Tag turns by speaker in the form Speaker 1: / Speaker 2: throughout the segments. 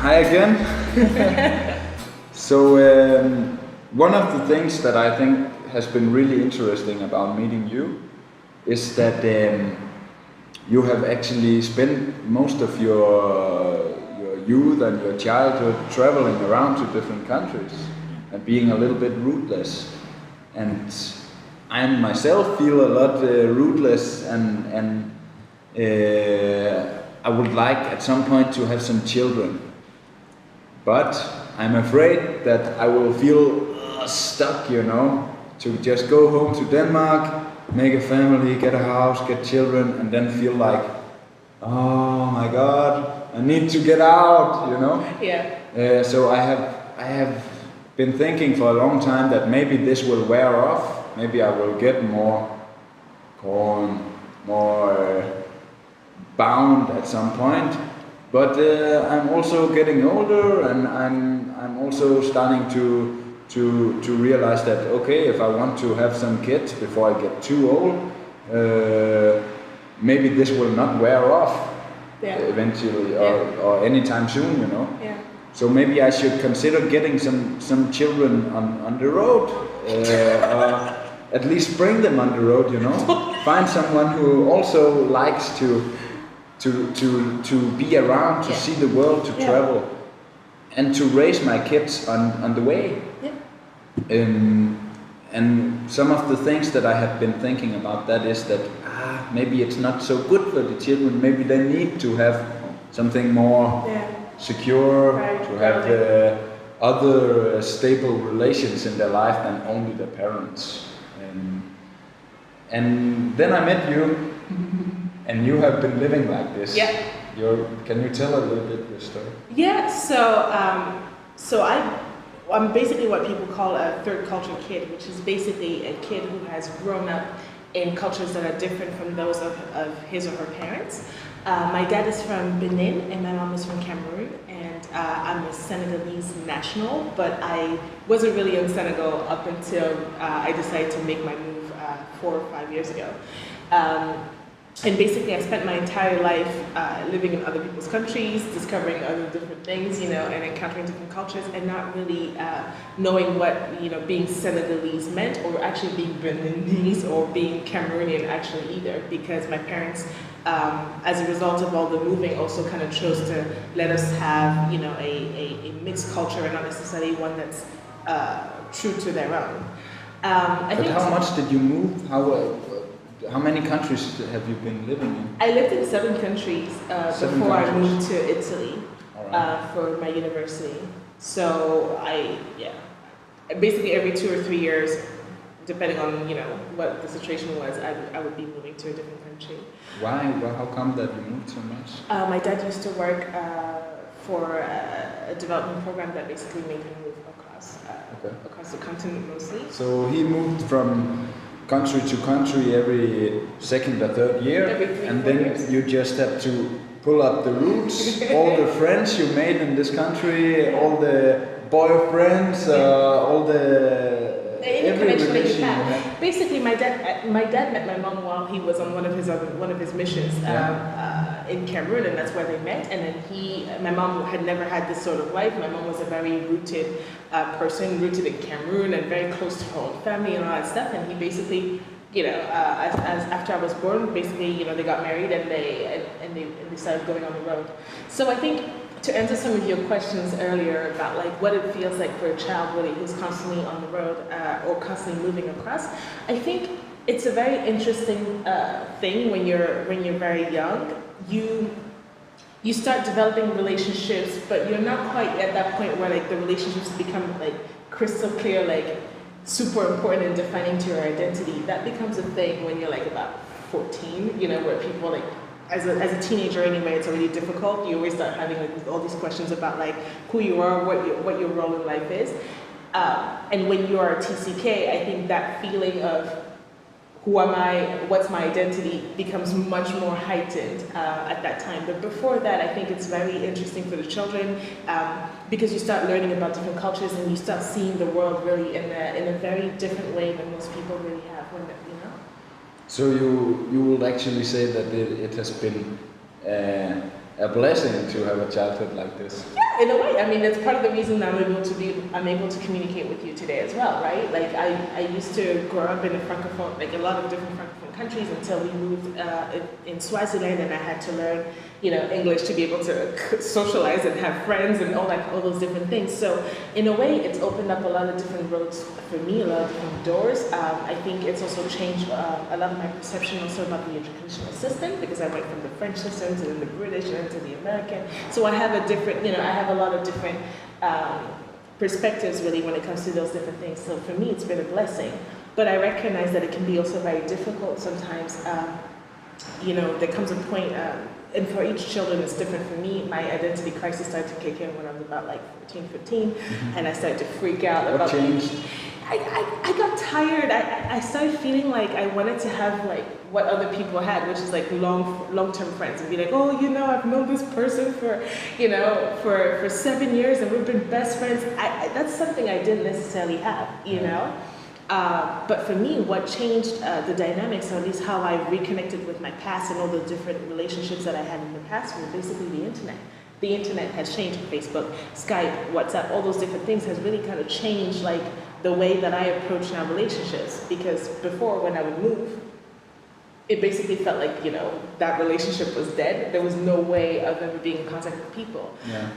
Speaker 1: Hi again. So one of the things that I think has been really interesting about meeting you is that you have actually spent most of your youth and your childhood traveling around to different countries and being a little bit rootless. And I myself feel a lot rootless, and I would like at some point to have some children. But I'm afraid that I will feel stuck, to just go home to Denmark, make a family, get a house, get children, and then feel like, oh my God, I need to get out,
Speaker 2: Yeah.
Speaker 1: So I have been thinking for a long time that maybe this will wear off. Maybe I will get more corn, more bound at some point. But I'm also getting older, and I'm also starting to realize that, okay, if I want to have some kids before I get too old, maybe this will not wear off eventually, or anytime soon,
Speaker 2: Yeah.
Speaker 1: So maybe I should consider getting some children on the road, or at least bring them on the road, Find someone who also likes to be around, to see the world, to travel, and to raise my kids on the way.
Speaker 2: Yeah.
Speaker 1: And some of the things that I have been thinking about that is that maybe it's not so good for the children. Maybe they need to have something more secure, to have other stable relations in their life than only their parents. And then I met you. And you have been living like this.
Speaker 2: Yeah.
Speaker 1: Can you tell a little bit your story?
Speaker 2: Yeah. So I'm basically what people call a third culture kid, which is basically a kid who has grown up in cultures that are different from those of his or her parents. My dad is from Benin and my mom is from Cameroon, and I'm a Senegalese national, but I wasn't really in Senegal up until I decided to make my move 4 or 5 years ago. And basically, I spent my entire life living in other people's countries, discovering other different things, and encountering different cultures, and not really knowing what, being Senegalese meant, or actually being Beninese or being Cameroonian actually either, because my parents, as a result of all the moving, also kind of chose to let us have, a mixed culture and not necessarily one that's true to their own.
Speaker 1: But how much did you move? How many countries have you been living in?
Speaker 2: I lived in 7 countries before I moved to Italy for my university. So basically every 2 or 3 years, depending on what the situation was, I would be moving to a different country.
Speaker 1: Why? How come that you moved so much?
Speaker 2: My dad used to work for a development program that basically made him move across the continent mostly.
Speaker 1: So he moved from country to country every 2nd or 3rd year, and then you just had to pull up the roots, all the friends you made in this country, all the boyfriends, all the every relation you had.
Speaker 2: Basically, my dad met my mom while he was on one of his missions in Cameroon, and that's where they met. And then my mom had never had this sort of life. My mom was a very rooted person, rooted in Cameroon and very close to her own family and all that stuff. And he basically, as after I was born, basically, they got married and they started going on the road. So I think, to answer some of your questions earlier about like what it feels like for a child really who's constantly on the road or constantly moving across, I think it's a very interesting thing when you're very young. You start developing relationships, but you're not quite at that point where like the relationships become like crystal clear, like super important and defining to your identity. That becomes a thing when you're like about 14, where people like, as a teenager anyway, it's already difficult. You always start having like all these questions about like who you are, what your role in life is. And when you are a TCK, I think that feeling of who am I, what's my identity becomes much more heightened at that time. But before that, I think it's very interesting for the children because you start learning about different cultures and you start seeing the world really in a very different way than most people really have.
Speaker 1: So you would actually say that it has been a blessing to have a childhood like this?
Speaker 2: Yeah, In a way, I mean, it's part of the reason that I'm able to communicate with you today as well, right? Like I used to grow up in a francophone, like a lot of different francophone countries until we moved in Swaziland, and I had to learn, English to be able to socialize and have friends and all those different things. So in a way, it's opened up a lot of different roads for me, a lot of different doors. I think it's also changed a lot of my perception also about the educational system, because I went from the French system to then the British and then to the American. So I have a different, I have a lot of different perspectives really when it comes to those different things. So for me, it's been a blessing. But I recognize that it can be also very difficult sometimes. There comes a point, and for each children it's different. For me, my identity crisis started to kick in when I was about like 14, 15, and I started to freak out.
Speaker 1: What changed?
Speaker 2: I got tired. I started feeling like I wanted to have like what other people had, which is like long-term friends, and be like, oh, I've known this person for 7 years and we've been best friends. That's something I didn't necessarily have, But for me, what changed the dynamics, or at least how I reconnected with my past and all the different relationships that I had in the past, was basically the internet. The internet has changed. Facebook, Skype, WhatsApp, all those different things has really kind of changed like the way that I approach now relationships. Because before, when I would move, it basically felt like, that relationship was dead. There was no way of ever being in contact with people.
Speaker 1: Yeah.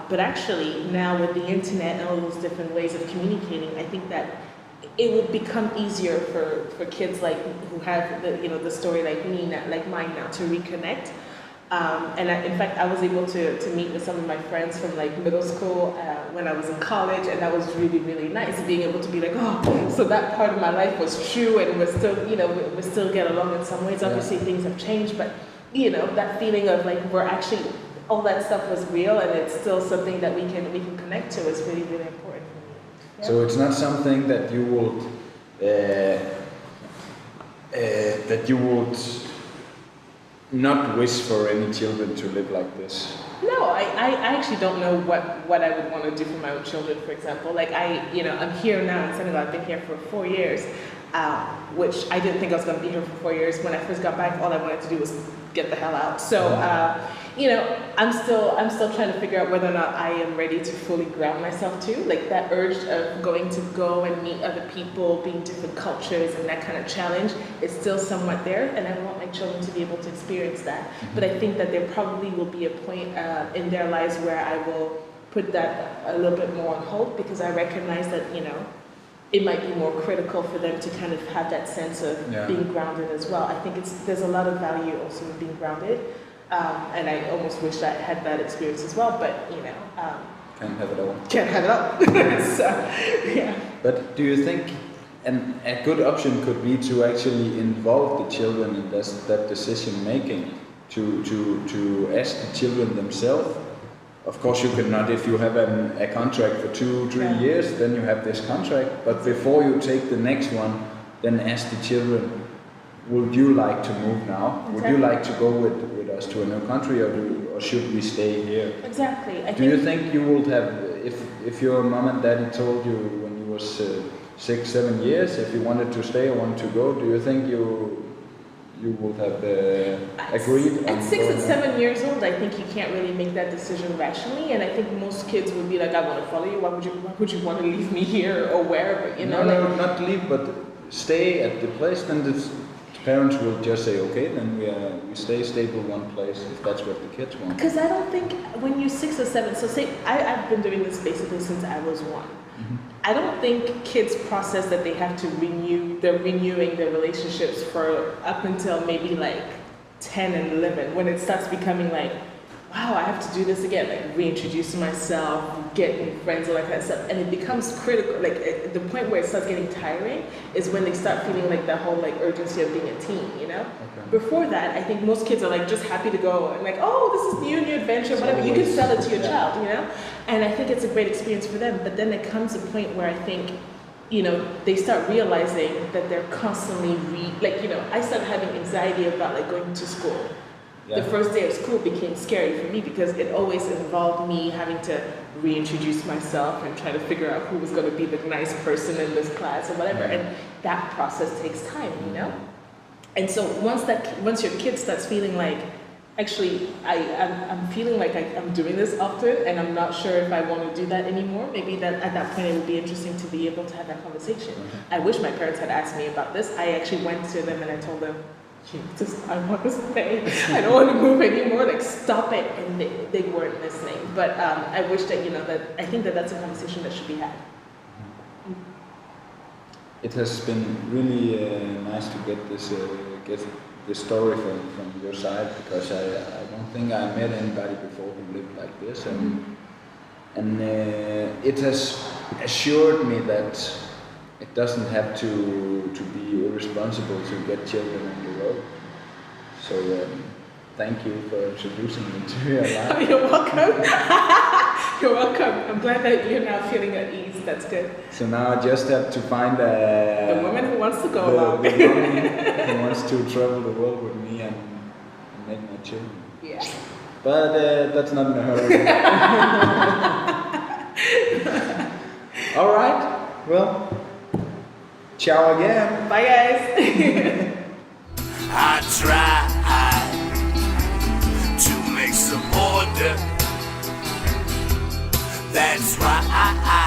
Speaker 2: But actually, now with the internet and all those different ways of communicating, I think that it would become easier for kids like who have the story like me, like mine now, to reconnect. In fact, I was able to meet with some of my friends from like middle school when I was in college, and that was really, really nice, being able to be like, oh, so that part of my life was true, and we're still, we still get along in some ways. Obviously, things have changed, but that feeling of like we're actually, all that stuff was real, and it's still something that we can connect to is really, really important for me. Yeah.
Speaker 1: So it's not something that you would not wish for any children to live like this?
Speaker 2: No, I actually don't know what I would want to do for my own children, for example. Like I'm here now in Senegal. I've been here for 4 years, which I didn't think I was going to be here for 4 years. When I first got back, all I wanted to do was get the hell out. So, I'm still trying to figure out whether or not I am ready to fully ground myself too. Like that urge of going to go and meet other people, being different cultures, and that kind of challenge is still somewhat there. And I want my children to be able to experience that. But I think that there probably will be a point in their lives where I will put that a little bit more on hold, because I recognize that, it might be more critical for them to kind of have that sense of being grounded as well. I think there's a lot of value also in being grounded. And I almost wish I had that experience as well, but
Speaker 1: Can't have it all.
Speaker 2: Can't have it all. So, yeah.
Speaker 1: But do you think a good option could be to actually involve the children in that decision making, to ask the children themselves? Of course, you cannot, if you have a contract for 2-3 years, then you have this contract. But before you take the next one, then ask the children, would you like to move now? Would you like to go with us to a new country, or should we stay here?
Speaker 2: Exactly.
Speaker 1: Do you think you would have, if your mom and daddy told you when you was 6-7 years, if you wanted to stay or wanted to go, do you think you would have agreed?
Speaker 2: At 6 and 7 years old, I think you can't really make that decision rationally, and I think most kids would be like, I want to follow you. Why would you want to leave me here or wherever?
Speaker 1: No, not leave, but stay at the place. Then the parents will just say, okay, then we stay stable one place if that's what the kids want.
Speaker 2: Because I don't think when you're 6 or 7, so say I've been doing this basically since I was 1. Mm-hmm. I don't think kids process that they have to they're renewing their relationships for up until maybe like 10 and 11, when it starts becoming like, wow, I have to do this again, like reintroduce myself, get new friends, all that kind of stuff. And it becomes critical, like the point where it starts getting tiring is when they start feeling like the whole like urgency of being a teen, Okay. Before that, I think most kids are like just happy to go and like, oh, this is new adventure, whatever. You can sell it to your child, And I think it's a great experience for them. But then there comes a point where I think, they start realizing that they're constantly I started having anxiety about like going to school. Yeah. The first day of school became scary for me because it always involved me having to reintroduce myself and try to figure out who was going to be the nice person in this class or whatever. And that process takes time, And so once your kid starts feeling like Actually, I'm feeling like I'm doing this often, and I'm not sure if I want to do that anymore. Maybe that at that point it would be interesting to be able to have that conversation. I wish my parents had asked me about this. I actually went to them and I told them, I want to stay. I don't want to move anymore. Like, stop it. And they weren't listening. But I wish that, that I think that that's a conversation that should be had.
Speaker 1: It has been really nice to get this story from your side, because I don't think I met anybody before who lived like this, and it has assured me that it doesn't have to be irresponsible to get children on the road. So thank you for introducing me to your life.
Speaker 2: Oh, you're welcome. You're welcome. I'm glad that you're now feeling at ease. That's good.
Speaker 1: So now I just have to find
Speaker 2: the woman who wants to go along.
Speaker 1: The woman who wants to travel the world with me and make my children.
Speaker 2: Yeah.
Speaker 1: But that's not in a hurry. All right. Well, ciao again.
Speaker 2: Bye, guys.
Speaker 3: I tried to make some order. That's right.